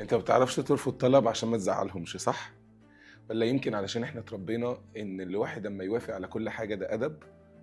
انت ما بتعرفش ترفض طلب عشان ما تزعلهمش، صح؟ ولا يمكن علشان احنا اتربينا ان الواحد لما يوافق على كل حاجة ده أدب،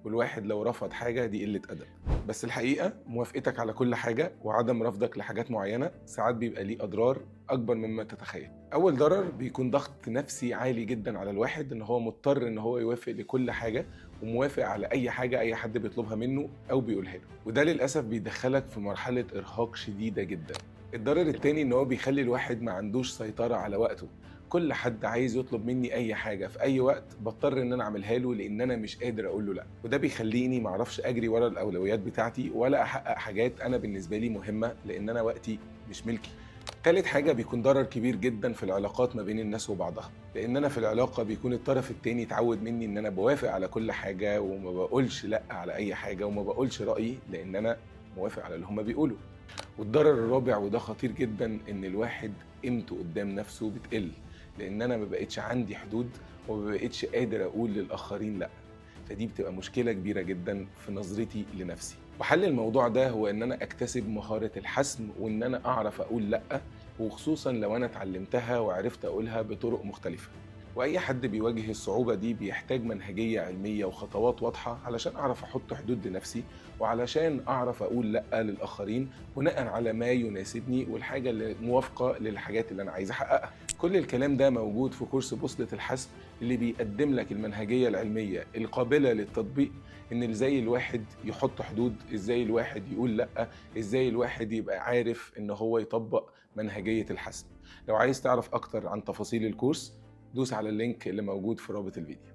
والواحد لو رفض حاجة دي قلة أدب. بس الحقيقة موافقتك على كل حاجة وعدم رفضك لحاجات معينة ساعات بيبقى ليه أضرار أكبر مما تتخيل. أول ضرر بيكون ضغط نفسي عالي جدا على الواحد إن هو مضطر إن هو يوافق لكل حاجة، وموافق على أي حاجة أي حد بيطلبها منه أو بيقولها له، وده للأسف بيدخلك في مرحلة إرهاق شديدة جدا. الضرر التاني إن هو بيخلي الواحد ما عندوش سيطرة على وقته. كل حد عايز يطلب مني اي حاجه في اي وقت بضطر ان انا اعملها له لان انا مش قادر اقول له لا، وده بيخليني معرفش اجري ورا الاولويات بتاعتي ولا احقق حاجات انا بالنسبه لي مهمه لان انا وقتي مش ملكي. تالت حاجة بيكون ضرر كبير جدا في العلاقات ما بين الناس وبعضها، لأن أنا في العلاقة بيكون الطرف التاني اتعود مني إن أنا بوافق على كل حاجة وما بقولش لأ على أي حاجة وما بقولش رأيي لأن أنا موافق على اللي هما بيقولوا. والضرر الرابع وده خطير جدا ان الواحد قيمته قدام نفسه بتقل، لان انا ما بقتش عندي حدود وما بقتش قادر اقول للاخرين لا. فدي بتبقى مشكلة كبيرة جدا في نظرتي لنفسي. وحل الموضوع ده هو ان انا اكتسب مهارة الحسم وان انا اعرف اقول لا، وخصوصا لو انا اتعلمتها وعرفت اقولها بطرق مختلفة. واي حد بيواجه الصعوبة دي بيحتاج منهجية علمية وخطوات واضحة علشان اعرف احط حدود لنفسي، وعلشان اعرف اقول لا للاخرين بناء على ما يناسبني والحاجة اللي موافقة للحاجات اللي انا عايز احققها. كل الكلام ده موجود في كورس بوصلة الحسم اللي بيقدم لك المنهجية العلمية القابلة للتطبيق، ان ازاي الواحد يحط حدود، ازاي الواحد يقول لا، ازاي الواحد يبقى عارف ان هو يطبق منهجية الحسم. لو عايز تعرف اكتر عن تفاصيل الكورس دوس على اللينك اللي موجود في رابط الفيديو.